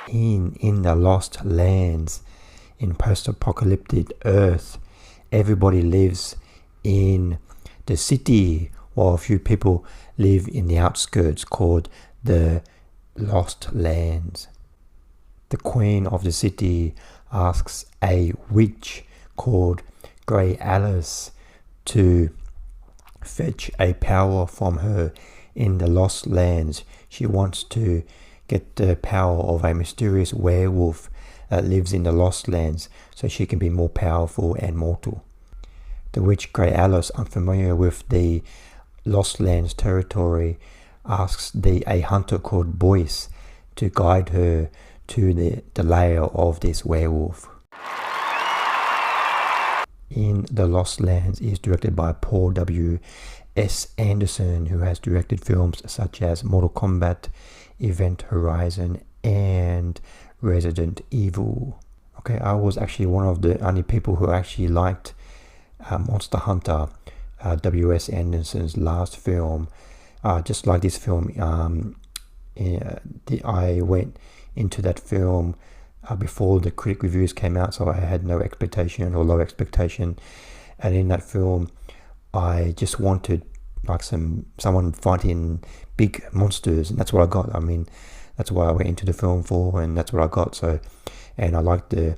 In the lost lands, in post-apocalyptic Earth, everybody lives in the city, while a few people live in the outskirts called the lost lands. The queen of the city asks a witch called Gray Alys to fetch a power from her in the lost lands. She wants to get the power of a mysterious werewolf that lives in the lost lands so she can be more powerful and mortal. The witch Gray Alys, unfamiliar with the lost lands territory, asks a hunter called Boyce to guide her to the lair of this werewolf. In the Lost Lands is directed by Paul W. S. Anderson, who has directed films such as Mortal Kombat, Event Horizon, and Resident Evil. Okay, I was actually one of the only people who actually liked Monster Hunter, W.S. Anderson's last film. Just like this film, I went into that film before the critic reviews came out, so I had no expectation or low expectation. And in that film, I just wanted like someone fighting big monsters, and that's what I got. I mean, that's what I went into the film for, and that's what I got. So, and I liked the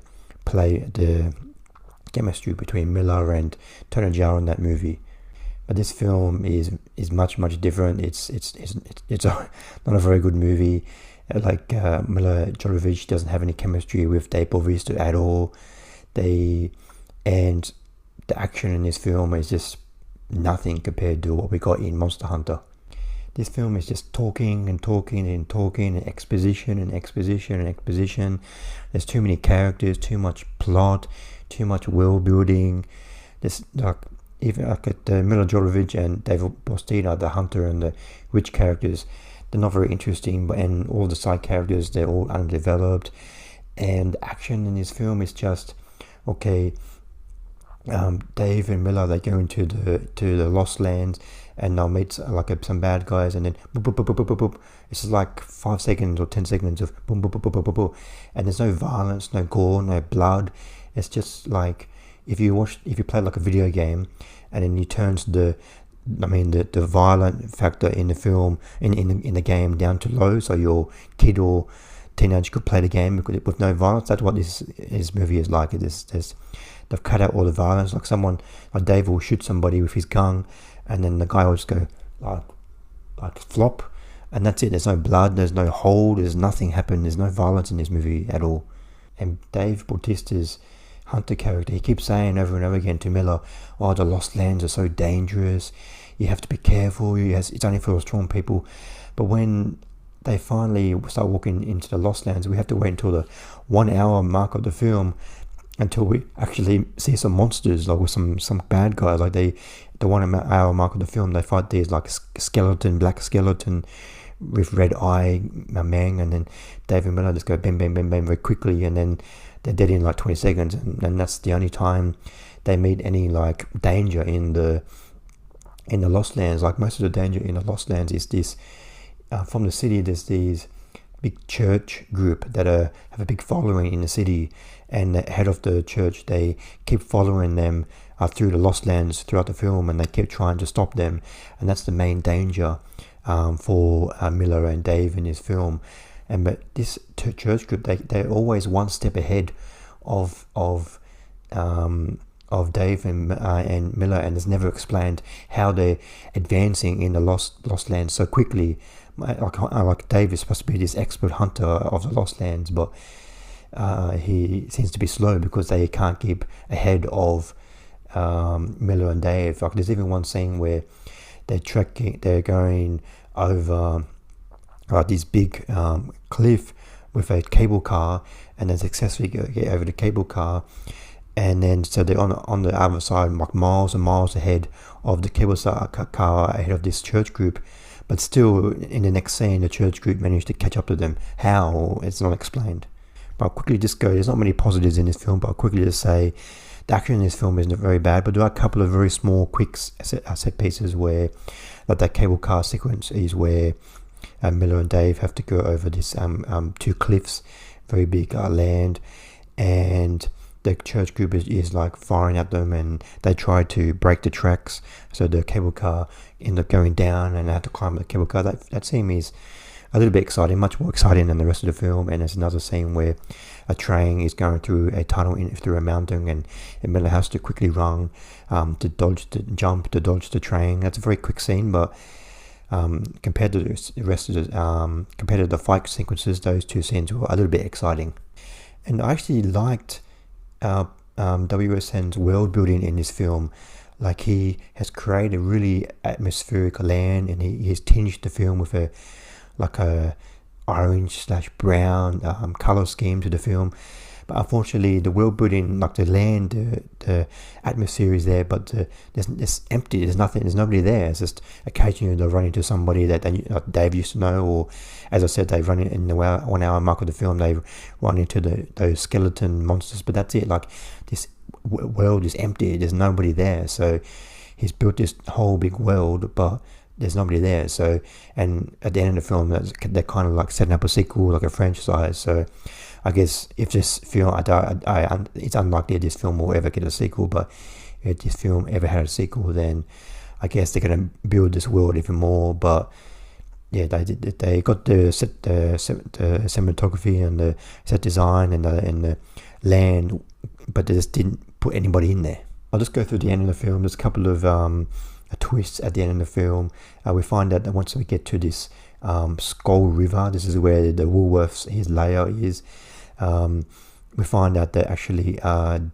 chemistry between Milla and Tony Jaa in that movie. But this film is much different. It's not a very good movie. Like Milla Jovovich doesn't have any chemistry with Bautista at all. And the action in this film is just nothing compared to what we got in Monster Hunter. This film is just talking and exposition. There's too many characters, too much plot, too much world building. There's even at Milla Jovovich and Bautista, the hunter and the witch characters, they're not very interesting, and all the side characters, they're all undeveloped. And action in this film is just okay. Dave and Milla, they go into the Lost Lands, and they'll meet some bad guys, and then boop, boop, boop, boop, boop, boop. It's just like 5 seconds or 10 seconds of boom, boop, boop, boop, boop, boop, and there's no violence, no gore, no blood. It's just like if you play like a video game, and then you turn the violent factor in the film in the game down to low, so your kid or teenager could play the game with no violence. That's what this movie is like. They've cut out all the violence. Like Dave will shoot somebody with his gun, and then the guy will just go like flop, and that's it. There's no blood, there's no hole, there's nothing happened. There's no violence in this movie at all. And Dave Bautista's hunter character, he keeps saying over and over again to Milla, "Oh, the Lost Lands are so dangerous. You have to be careful. It's only for strong people." But when they finally start walking into the Lost Lands, we have to wait until the 1 hour mark of the film until we actually see some monsters, like with some bad guys. Like the 1 hour mark of the film, they fight these like black skeleton with red eye man, and then Dave and Milla just go bam bam bam bam very quickly, and then they're dead in like 20 seconds, and that's the only time they meet any like danger in the Lost Lands. Like most of the danger in the Lost Lands is this from the city. There's these big church group that have a big following in the city, and the head of the church, they keep following them through the Lost Lands throughout the film, and they keep trying to stop them, and that's the main danger for Milla and Dave in this film. But this church group, they're always one step ahead of Dave and Milla, and it's never explained how they're advancing in the Lost Lands so quickly. Like Dave is supposed to be this expert hunter of the Lost Lands, but he seems to be slow because they can't keep ahead of Milla and Dave. Like there's even one scene where they're going over this big cliff with a cable car, and then successfully get over the cable car, and then so they're on the other side, like miles and miles ahead of the cable car, ahead of this church group. But still, in the next scene, the church group managed to catch up to them. How? It's not explained. But I'll quickly just go, there's not many positives in this film, but I'll quickly just say the action in this film isn't very bad, but there are a couple of very small, quick set pieces where, like that cable car sequence is where Milla and Dave have to go over this two cliffs very big land, and the church group is like firing at them, and they try to break the tracks, so the cable car end up going down and they have to climb the cable car. That scene is a little bit exciting, much more exciting than the rest of the film. And there's another scene where a train is going through a tunnel through a mountain, and Milla has to quickly run to dodge the train. That's a very quick scene, but compared to the rest of compared to the fight sequences, those two scenes were a little bit exciting. And I actually liked W.S.N's world building in this film. Like, he has created a really atmospheric land, and he has tinged the film with a orange/brown color scheme to the film. But unfortunately, the world building, like the land, the atmosphere is there, but it's empty. There's nothing. There's nobody there. It's just occasionally they run into somebody that Dave used to know, or as I said, they run in the 1 hour mark of the film. They run into those skeleton monsters, but that's it. Like, this world is empty. There's nobody there. So he's built this whole big world, but there's nobody there. So, and at the end of the film, they're kind of like setting up a sequel, like a franchise. So I guess if this film, it's unlikely this film will ever get a sequel, but if this film ever had a sequel, then I guess they're going to build this world even more. But yeah, they got the cinematography and the set design and the land, but they just didn't put anybody in there. I'll just go through the end of the film. There's a couple of twists at the end of the film. We find out that once we get to this Skull River, this is where the Woolworth's his lair is. We find out that actually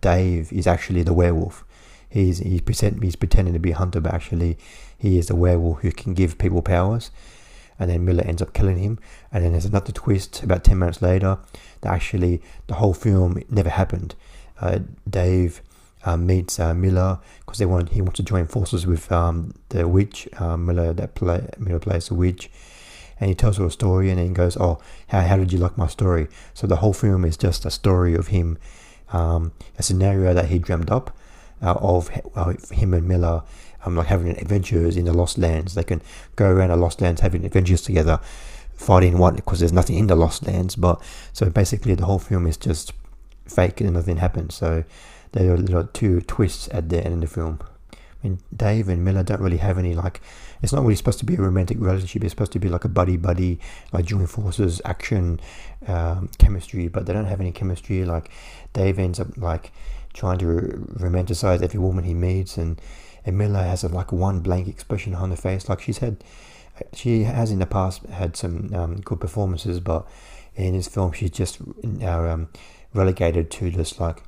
Dave is actually the werewolf. He's pretending to be a hunter, but actually he is the werewolf who can give people powers. And then Milla ends up killing him. And then there's another twist about 10 minutes later that actually the whole film never happened. Dave meets Milla because he wants to join forces with the witch. Milla plays the witch, and he tells her a story, and then he goes, "Oh, how did you like my story?" So the whole film is just a story of him, a scenario that he dreamt up of him and Milla like having adventures in the Lost Lands. They can go around the Lost Lands having adventures together, fighting one because there's nothing in the Lost Lands. But so basically the whole film is just fake and nothing happens. So there are two twists at the end of the film. I mean, Dave and Milla don't really have any, like, it's not really supposed to be a romantic relationship. It's supposed to be like a buddy, like joint forces, action, chemistry, but they don't have any chemistry. Like, Dave ends up like trying to romanticize every woman he meets, and Milla has like one blank expression on her face. Like, she has in the past had some good performances, but in this film she's just relegated to just like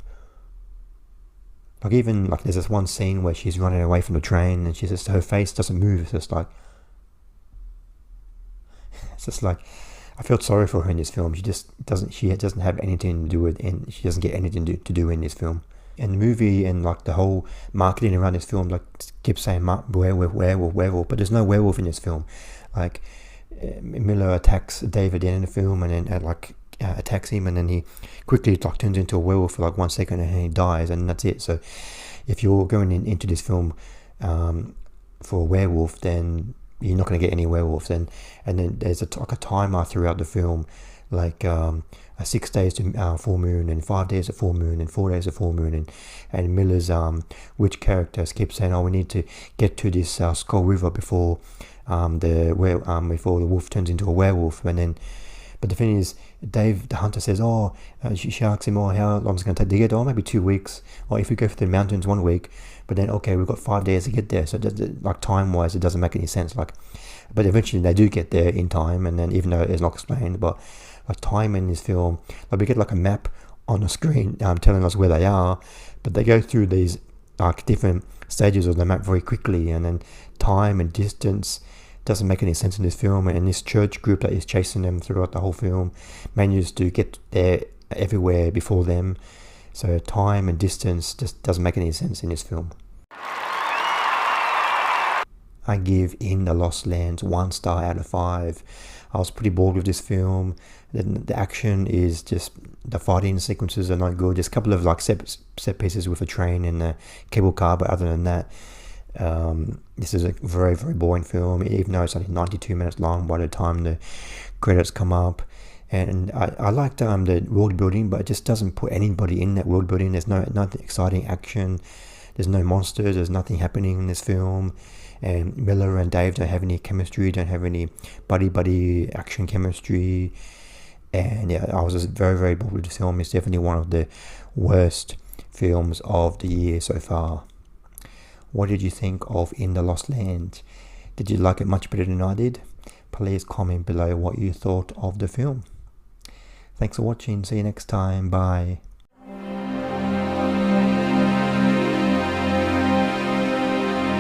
even like there's this one scene where she's running away from the train, and she's just, her face doesn't move. It's just like I felt sorry for her in this film. She doesn't have anything to do with, and she doesn't get anything to do in this film. And the movie and like the whole marketing around this film like keeps saying werewolf, but there's no werewolf in this film. Like, Milla attacks Dave at the end of the film, and then attacks him, and then he quickly like turns into a werewolf for like 1 second, and he dies, and that's it. So if you're going into this film for a werewolf, then you're not going to get any werewolves. And then there's a timer throughout the film, like 6 days to full moon, and 5 days of full moon, and 4 days of full moon, and Milla's witch characters keep saying, "Oh, we need to get to this Skull River before the wolf turns into a werewolf." But the thing is, Dave, the hunter, says, she asks him, how long is it going to take to get? Maybe 2 weeks. Or if we go through the mountains 1 week, but then, okay, we've got 5 days to get there. So like time-wise, it doesn't make any sense. Like, but eventually they do get there in time, and then even though it's not explained, but like time in this film, like we get like a map on the screen telling us where they are, but they go through these like different stages of the map very quickly, and then time and distance doesn't make any sense in this film. And this church group that is chasing them throughout the whole film manages to get there everywhere before them. So time and distance just doesn't make any sense in this film. I give In the Lost Lands 1 star out of 5. I was pretty bored with this film. The action is just, the fighting sequences are not good. There's a couple of like set pieces with a train and a cable car, but other than that, this is a very, very boring film, even though it's only 92 minutes long by the time the credits come up. And I liked the world building, but it just doesn't put anybody in that world building. There's nothing exciting action. There's no monsters. There's nothing happening in this film. And Milla and Dave don't have any chemistry. Don't have any buddy action chemistry. And yeah, I was just very, very bored with the film. It's definitely one of the worst films of the year so far. What did you think of In the Lost Land? Did you like it much better than I did? Please comment below what you thought of the film. Thanks for watching. See you next time. Bye.